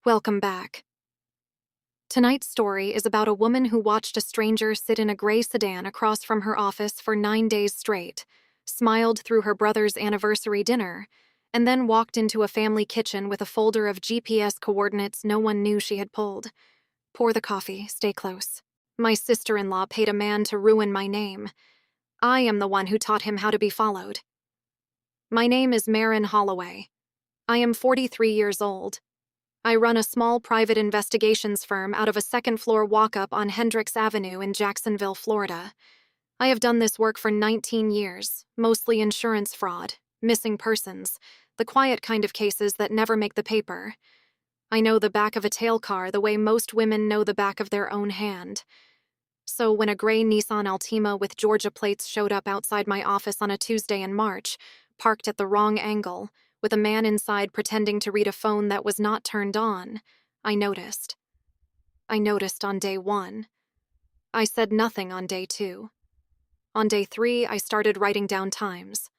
Welcome back. Tonight's story is about a woman who watched a stranger sit in a gray sedan across from her office for 9 days straight, smiled through her brother's anniversary dinner, and then walked into a family kitchen with a folder of GPS coordinates no one knew she had pulled. Pour the coffee, stay close. My sister-in-law paid a man to ruin my name. I am the one who taught him how to be followed. My name is Marin Holloway. I am 43 years old. I run a small private investigations firm out of a second-floor walk-up on Hendricks Avenue in Jacksonville, Florida. I have done this work for 19 years, mostly insurance fraud, missing persons, the quiet kind of cases that never make the paper. I know the back of a tail car the way most women know the back of their own hand. So when a gray Nissan Altima with Georgia plates showed up outside my office on a Tuesday in March, parked at the wrong angle, with a man inside pretending to read a phone that was not turned on, I noticed. I noticed on day 1. I said nothing on day 2. On day 3, I started writing down times.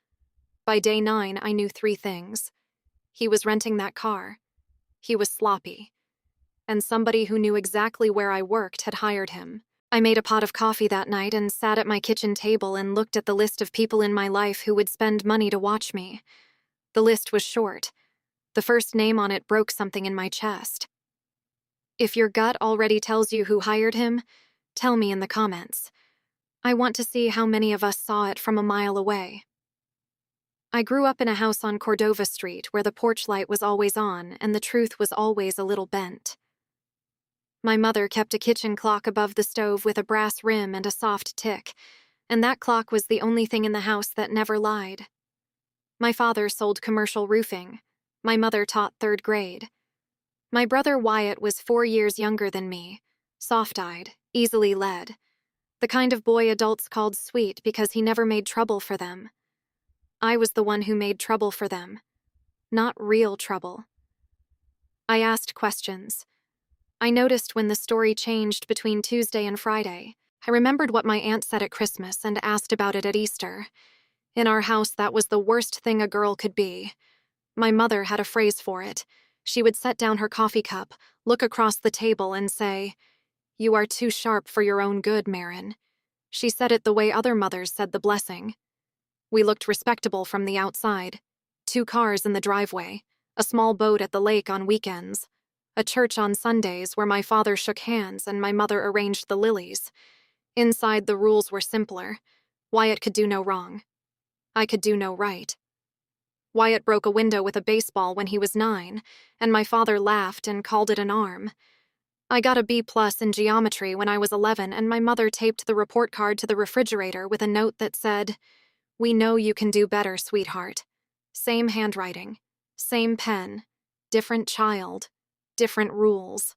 By day 9, I knew 3 things. He was renting that car. He was sloppy. And somebody who knew exactly where I worked had hired him. I made a pot of coffee that night and sat at my kitchen table and looked at the list of people in my life who would spend money to watch me. The list was short. The first name on it broke something in my chest. If your gut already tells you who hired him, tell me in the comments. I want to see how many of us saw it from a mile away. I grew up in a house on Cordova Street where the porch light was always on and the truth was always a little bent. My mother kept a kitchen clock above the stove with a brass rim and a soft tick, and that clock was the only thing in the house that never lied. My father sold commercial roofing. My mother taught 3rd grade. My brother Wyatt was 4 years younger than me, soft-eyed, easily led, the kind of boy adults called sweet because he never made trouble for them. I was the one who made trouble for them, not real trouble. I asked questions. I noticed when the story changed between Tuesday and Friday. I remembered what my aunt said at Christmas and asked about it at Easter. In our house, that was the worst thing a girl could be. My mother had a phrase for it. She would set down her coffee cup, look across the table, and say, "You are too sharp for your own good, Marin." She said it the way other mothers said the blessing. We looked respectable from the outside. 2 cars in the driveway, a small boat at the lake on weekends, a church on Sundays where my father shook hands and my mother arranged the lilies. Inside, the rules were simpler. Wyatt could do no wrong. I could do no right. Wyatt broke a window with a baseball when he was 9, and my father laughed and called it an arm. I got a B+ in geometry when I was 11, and my mother taped the report card to the refrigerator with a note that said, "We know you can do better, sweetheart." Same handwriting, same pen, different child, different rules.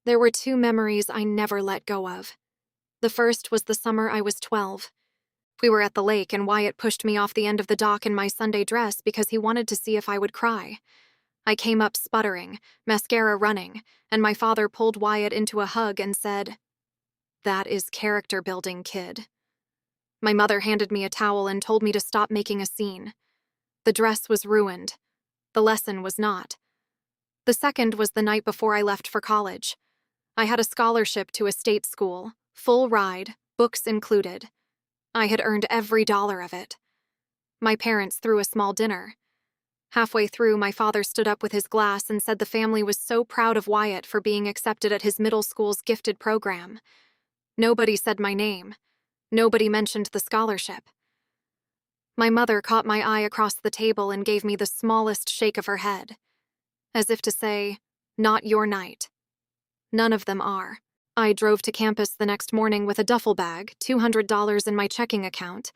There were 2 memories I never let go of. The first was the summer I was 12. We were at the lake and Wyatt pushed me off the end of the dock in my Sunday dress because he wanted to see if I would cry. I came up sputtering, mascara running, and my father pulled Wyatt into a hug and said, "That is character building, kid." My mother handed me a towel and told me to stop making a scene. The dress was ruined. The lesson was not. The second was the night before I left for college. I had a scholarship to a state school, full ride, books included. I had earned every dollar of it. My parents threw a small dinner. Halfway through, my father stood up with his glass and said the family was so proud of Wyatt for being accepted at his middle school's gifted program. Nobody said my name. Nobody mentioned the scholarship. My mother caught my eye across the table and gave me the smallest shake of her head, as if to say, "Not your night." None of them are. I drove to campus the next morning with a duffel bag, $200 in my checking account,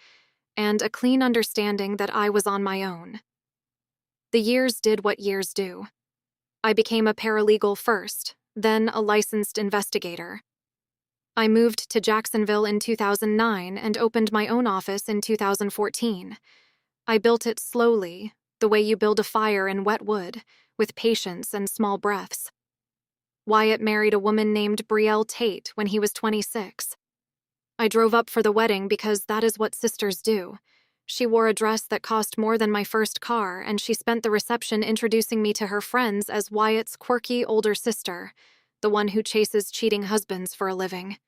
and a clean understanding that I was on my own. The years did what years do. I became a paralegal first, then a licensed investigator. I moved to Jacksonville in 2009 and opened my own office in 2014. I built it slowly, the way you build a fire in wet wood, with patience and small breaths. Wyatt married a woman named Brielle Tate when he was 26. I drove up for the wedding because that is what sisters do. She wore a dress that cost more than my first car, and she spent the reception introducing me to her friends as Wyatt's quirky older sister, the one who chases cheating husbands for a living.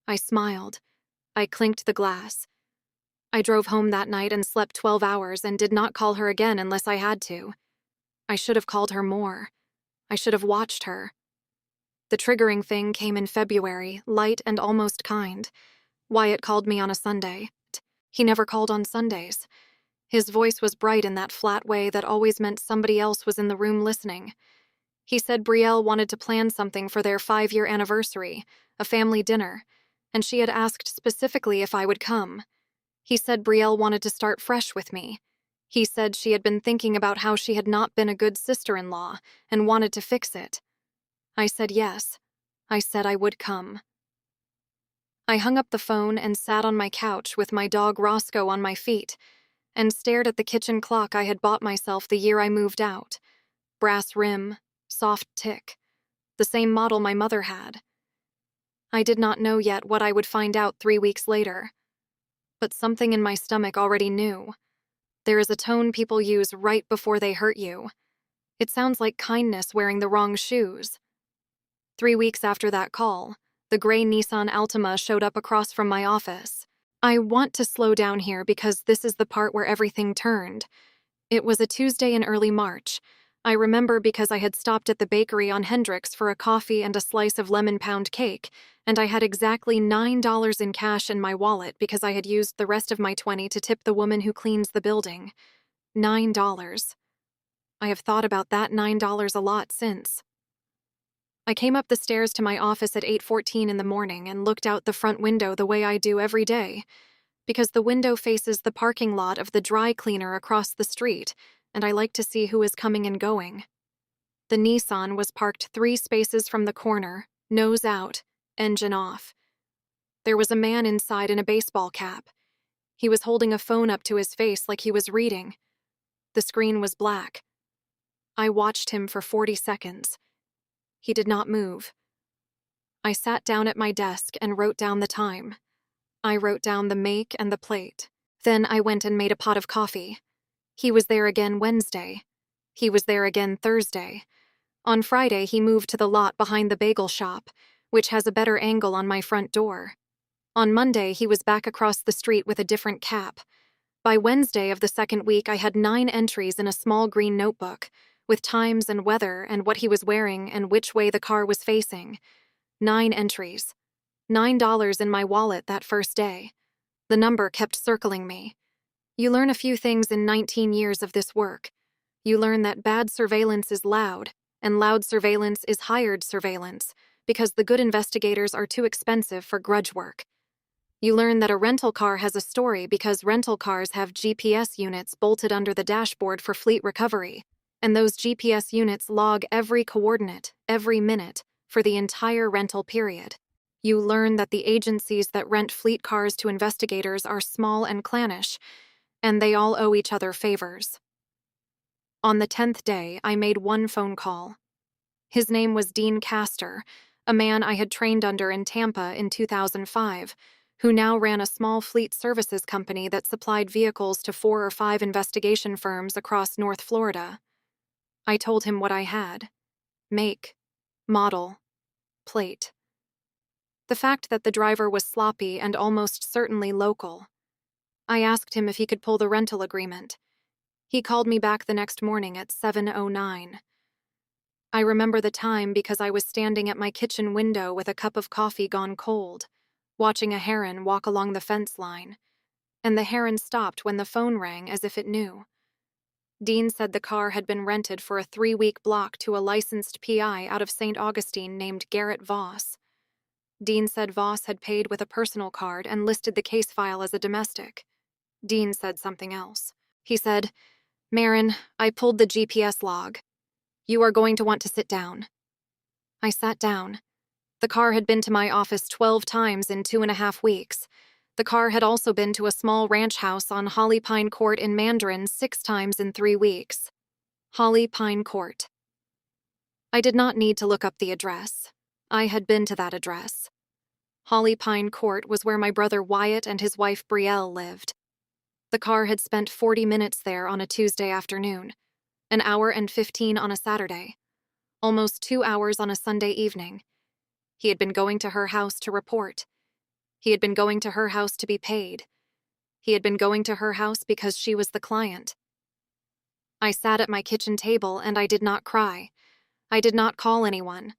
I smiled. I clinked the glass. I drove home that night and slept 12 hours and did not call her again unless I had to. I should have called her more. I should have watched her. The triggering thing came in February, light and almost kind. Wyatt called me on a Sunday. He never called on Sundays. His voice was bright in that flat way that always meant somebody else was in the room listening. He said Brielle wanted to plan something for their 5-year anniversary, a family dinner, and she had asked specifically if I would come. He said Brielle wanted to start fresh with me. He said she had been thinking about how she had not been a good sister-in-law and wanted to fix it. I said yes. I said I would come. I hung up the phone and sat on my couch with my dog Roscoe on my feet and stared at the kitchen clock I had bought myself the year I moved out. Brass rim, soft tick, the same model my mother had. I did not know yet what I would find out 3 weeks later, but something in my stomach already knew. There is a tone people use right before they hurt you. It sounds like kindness wearing the wrong shoes. 3 weeks after that call, the gray Nissan Altima showed up across from my office. I want to slow down here because this is the part where everything turned. It was a Tuesday in early March. I remember because I had stopped at the bakery on Hendricks for a coffee and a slice of lemon pound cake, and I had exactly $9 in cash in my wallet because I had used the rest of my 20 to tip the woman who cleans the building. $9. I have thought about that $9 a lot since. I came up the stairs to my office at 8:14 in the morning and looked out the front window the way I do every day, because the window faces the parking lot of the dry cleaner across the street, and I like to see who is coming and going. The Nissan was parked 3 spaces from the corner, nose out, engine off. There was a man inside in a baseball cap. He was holding a phone up to his face like he was reading. The screen was black. I watched him for 40 seconds. He did not move. I sat down at my desk and wrote down the time. I wrote down the make and the plate. Then I went and made a pot of coffee. He was there again Wednesday. He was there again Thursday. On Friday, he moved to the lot behind the bagel shop, which has a better angle on my front door. On Monday, he was back across the street with a different cap. By Wednesday of the second week, I had 9 entries in a small green notebook, with times and weather and what he was wearing and which way the car was facing. 9 entries. $9 in my wallet that first day. The number kept circling me. You learn a few things in 19 years of this work. You learn that bad surveillance is loud, and loud surveillance is hired surveillance, because the good investigators are too expensive for grudge work. You learn that a rental car has a story because rental cars have GPS units bolted under the dashboard for fleet recovery, and those GPS units log every coordinate, every minute, for the entire rental period. You learn that the agencies that rent fleet cars to investigators are small and clannish, and they all owe each other favors. On the 10th day, I made one phone call. His name was Dean Castor, a man I had trained under in Tampa in 2005, who now ran a small fleet services company that supplied vehicles to 4 or 5 investigation firms across North Florida. I told him what I had: make, model, plate. The fact that the driver was sloppy and almost certainly local. I asked him if he could pull the rental agreement. He called me back the next morning at 7:09. I remember the time because I was standing at my kitchen window with a cup of coffee gone cold, watching a heron walk along the fence line, and the heron stopped when the phone rang as if it knew. Dean said the car had been rented for a 3-week block to a licensed PI out of St. Augustine named Garrett Voss. Dean said Voss had paid with a personal card and listed the case file as a domestic. Dean said something else. He said, "Marin, I pulled the GPS log. You are going to want to sit down." I sat down. The car had been to my office 12 times in 2.5 weeks. The car had also been to a small ranch house on Holly Pine Court in Mandarin 6 times in 3 weeks. Holly Pine Court. I did not need to look up the address. I had been to that address. Holly Pine Court was where my brother Wyatt and his wife Brielle lived. The car had spent 40 minutes there on a Tuesday afternoon, an hour and 15 on a Saturday, almost 2 hours on a Sunday evening. He had been going to her house to report. He had been going to her house to be paid. He had been going to her house because she was the client. I sat at my kitchen table and I did not cry. I did not call anyone.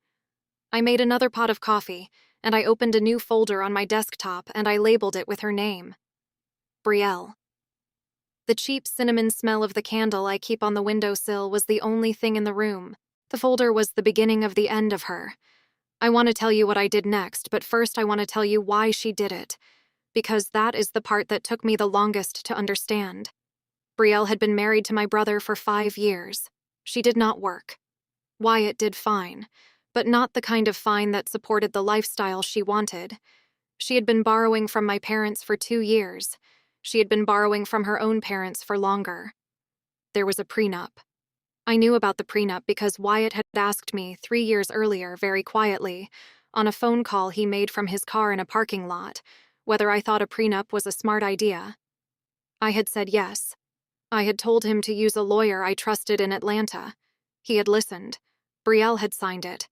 I made another pot of coffee, and I opened a new folder on my desktop and I labeled it with her name. Brielle. The cheap cinnamon smell of the candle I keep on the windowsill was the only thing in the room. The folder was the beginning of the end of her. I want to tell you what I did next, but first I want to tell you why she did it, because that is the part that took me the longest to understand. Brielle had been married to my brother for 5 years. She did not work. Wyatt did fine, but not the kind of fine that supported the lifestyle she wanted. She had been borrowing from my parents for 2 years. She had been borrowing from her own parents for longer. There was a prenup. I knew about the prenup because Wyatt had asked me 3 years earlier, very quietly, on a phone call he made from his car in a parking lot, whether I thought a prenup was a smart idea. I had said yes. I had told him to use a lawyer I trusted in Atlanta. He had listened. Brielle had signed it.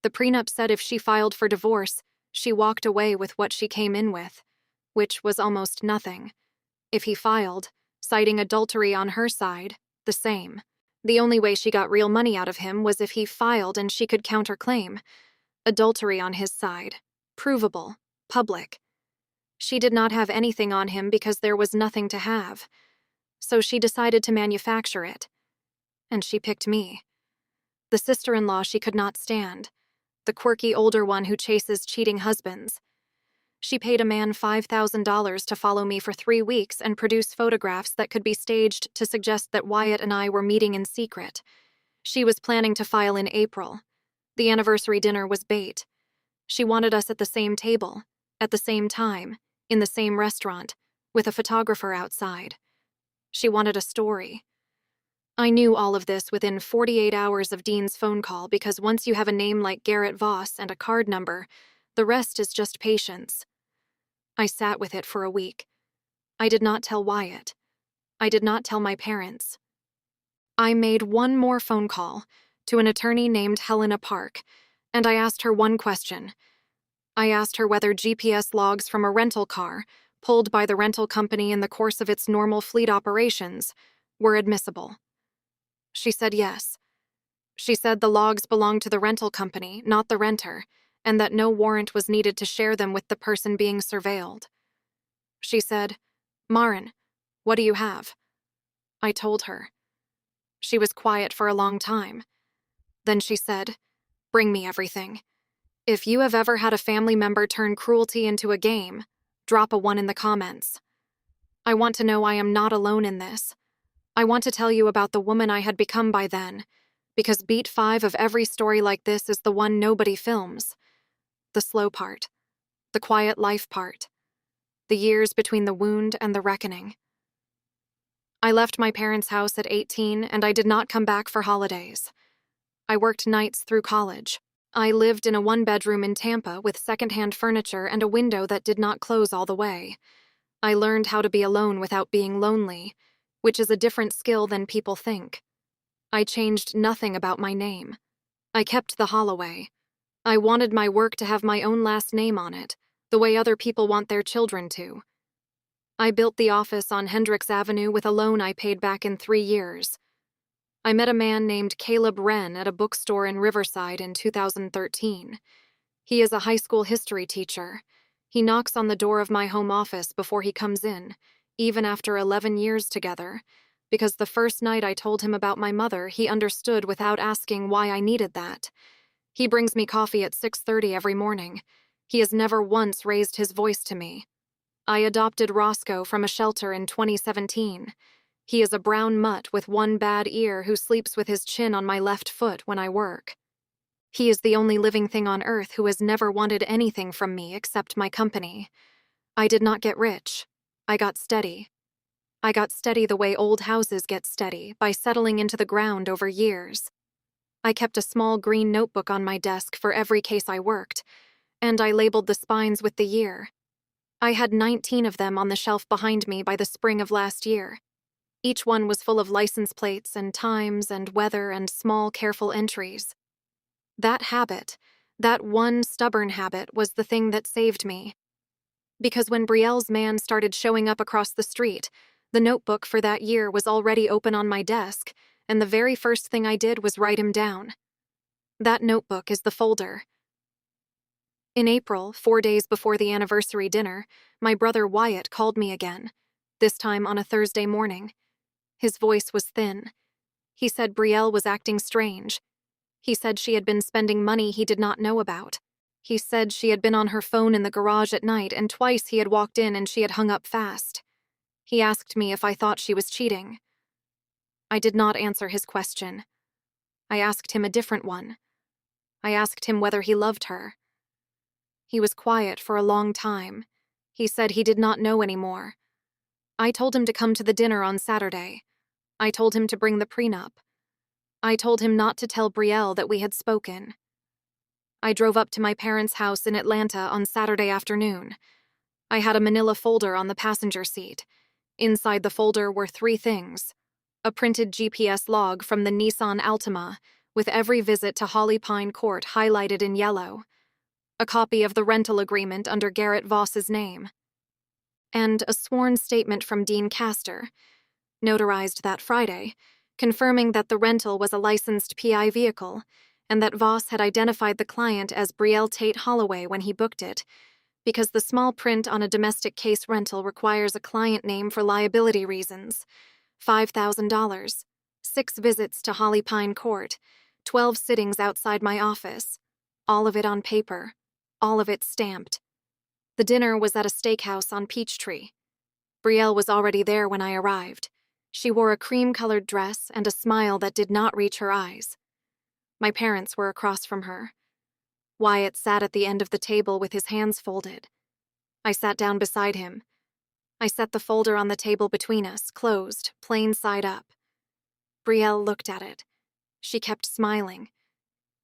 The prenup said if she filed for divorce, she walked away with what she came in with, which was almost nothing. If he filed, citing adultery on her side, the same. The only way she got real money out of him was if he filed and she could counterclaim. Adultery on his side. Provable. Public. She did not have anything on him because there was nothing to have. So she decided to manufacture it. And she picked me. The sister-in-law she could not stand. The quirky older one who chases cheating husbands. She paid a man $5,000 to follow me for 3 weeks and produce photographs that could be staged to suggest that Wyatt and I were meeting in secret. She was planning to file in April. The anniversary dinner was bait. She wanted us at the same table, at the same time, in the same restaurant, with a photographer outside. She wanted a story. I knew all of this within 48 hours of Dean's phone call because once you have a name like Garrett Voss and a card number, the rest is just patience. I sat with it for a week. I did not tell Wyatt. I did not tell my parents. I made one more phone call to an attorney named Helena Park, and I asked her one question. I asked her whether GPS logs from a rental car, pulled by the rental company in the course of its normal fleet operations, were admissible. She said yes. She said the logs belonged to the rental company, not the renter, and that no warrant was needed to share them with the person being surveilled. She said, "Maren, what do you have?" I told her. She was quiet for a long time. Then she said, "Bring me everything. If you have ever had a family member turn cruelty into a game, drop a 1 in the comments. I want to know I am not alone in this. I want to tell you about the woman I had become by then, because beat 5 of every story like this is the one nobody films. The slow part. The quiet life part. The years between the wound and the reckoning. I left my parents' house at 18 and I did not come back for holidays. I worked nights through college. I lived in a 1-bedroom in Tampa with secondhand furniture and a window that did not close all the way. I learned how to be alone without being lonely, which is a different skill than people think. I changed nothing about my name. I kept the Holloway. I wanted my work to have my own last name on it, the way other people want their children to. I built the office on Hendricks Avenue with a loan I paid back in 3 years. I met a man named Caleb Wren at a bookstore in Riverside in 2013. He is a high school history teacher. He knocks on the door of my home office before he comes in, even after 11 years together, because the first night I told him about my mother, he understood without asking why I needed that. He brings me coffee at 6:30 every morning. He has never once raised his voice to me. I adopted Roscoe from a shelter in 2017. He is a brown mutt with 1 bad ear who sleeps with his chin on my left foot when I work. He is the only living thing on earth who has never wanted anything from me except my company. I did not get rich. I got steady. I got steady the way old houses get steady, by settling into the ground over years. I kept a small green notebook on my desk for every case I worked, and I labeled the spines with the year. I had 19 of them on the shelf behind me by the spring of last year. Each one was full of license plates and times and weather and small, careful entries. That habit, that one stubborn habit, was the thing that saved me. Because when Brielle's man started showing up across the street, the notebook for that year was already open on my desk, and the very first thing I did was write him down. That notebook is the folder. In April, 4 days before the anniversary dinner, my brother Wyatt called me again, this time on a Thursday morning. His voice was thin. He said Brielle was acting strange. He said she had been spending money he did not know about. He said she had been on her phone in the garage at night, and twice he had walked in and she had hung up fast. He asked me if I thought she was cheating. I did not answer his question. I asked him a different one. I asked him whether he loved her. He was quiet for a long time. He said he did not know anymore. I told him to come to the dinner on Saturday. I told him to bring the prenup. I told him not to tell Brielle that we had spoken. I drove up to my parents' house in Atlanta on Saturday afternoon. I had a manila folder on the passenger seat. Inside the folder were 3 things: a printed GPS log from the Nissan Altima, with every visit to Holly Pine Court highlighted in yellow, a copy of the rental agreement under Garrett Voss's name, and a sworn statement from Dean Castor, notarized that Friday, confirming that the rental was a licensed PI vehicle and that Voss had identified the client as Brielle Tate Holloway when he booked it, because the small print on a domestic case rental requires a client name for liability reasons. $5,000, 6 visits to Holly Pine Court, 12 sittings outside my office, all of it on paper, all of it stamped. The dinner was at a steakhouse on Peachtree. Brielle was already there when I arrived. She wore a cream-colored dress and a smile that did not reach her eyes. My parents were across from her. Wyatt sat at the end of the table with his hands folded. I sat down beside him. I set the folder on the table between us, closed, plain side up. Brielle looked at it. She kept smiling.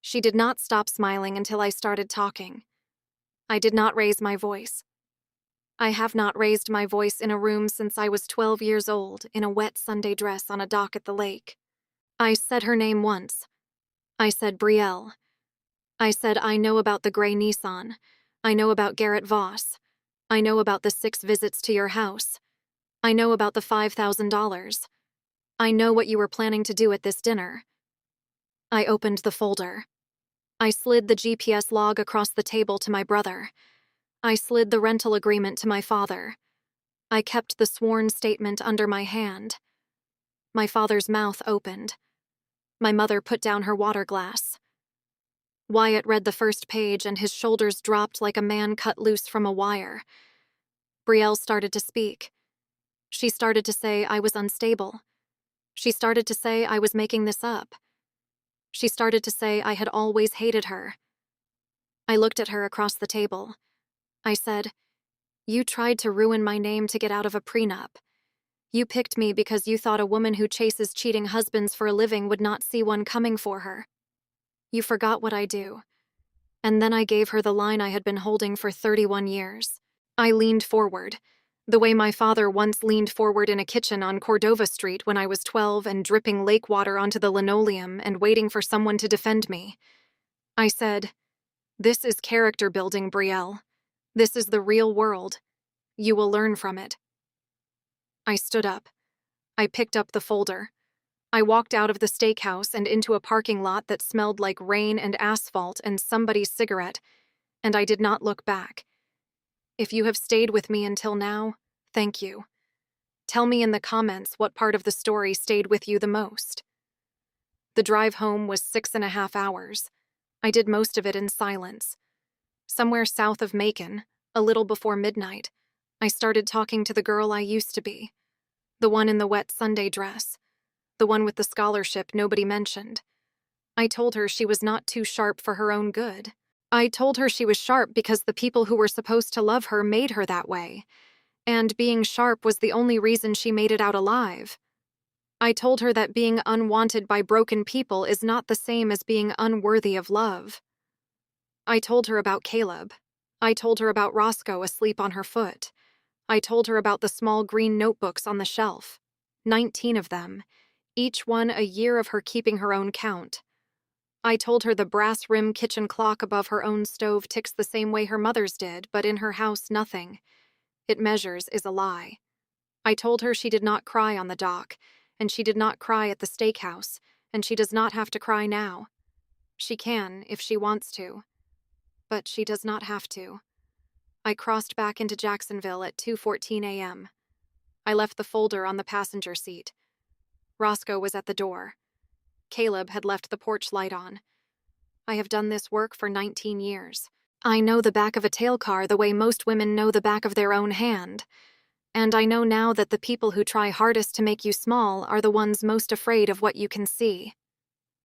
She did not stop smiling until I started talking. I did not raise my voice. I have not raised my voice in a room since I was 12 years old, in a wet Sunday dress on a dock at the lake. I said her name once. I said Brielle. I said I know about the gray Nissan. I know about Garrett Voss. I know about the 6 visits to your house. I know about the $5,000. I know what you were planning to do at this dinner. I opened the folder. I slid the GPS log across the table to my brother. I slid the rental agreement to my father. I kept the sworn statement under my hand. My father's mouth opened. My mother put down her water glass. Wyatt read the first page and his shoulders dropped like a man cut loose from a wire. Brielle started to speak. She started to say I was unstable. She started to say I was making this up. She started to say I had always hated her. I looked at her across the table. I said, "You tried to ruin my name to get out of a prenup. You picked me because you thought a woman who chases cheating husbands for a living would not see one coming for her. You forgot what I do." And then I gave her the line I had been holding for 31 years. I leaned forward, the way my father once leaned forward in a kitchen on Cordova Street when I was 12 and dripping lake water onto the linoleum and waiting for someone to defend me. I said, "This is character building, Brielle. This is the real world. You will learn from it." I stood up. I picked up the folder. I walked out of the steakhouse and into a parking lot that smelled like rain and asphalt and somebody's cigarette, and I did not look back. If you have stayed with me until now, thank you. Tell me in the comments what part of the story stayed with you the most. The drive home was 6.5 hours. I did most of it in silence. Somewhere south of Macon, a little before midnight, I started talking to the girl I used to be, the one in the wet Sunday dress, the one with the scholarship nobody mentioned. I told her she was not too sharp for her own good. I told her she was sharp because the people who were supposed to love her made her that way, and being sharp was the only reason she made it out alive. I told her that being unwanted by broken people is not the same as being unworthy of love. I told her about Caleb. I told her about Roscoe asleep on her foot. I told her about the small green notebooks on the shelf. 19 of them, each one a year of her keeping her own count. I told her the brass rim kitchen clock above her own stove ticks the same way her mother's did, but in her house nothing. It measures is a lie. I told her she did not cry on the dock, and she did not cry at the steakhouse, and she does not have to cry now. She can, if she wants to. But she does not have to. I crossed back into Jacksonville at 2:14 a.m. I left the folder on the passenger seat. Roscoe was at the door. Caleb had left the porch light on. I have done this work for 19 years. I know the back of a tail car the way most women know the back of their own hand. And I know now that the people who try hardest to make you small are the ones most afraid of what you can see.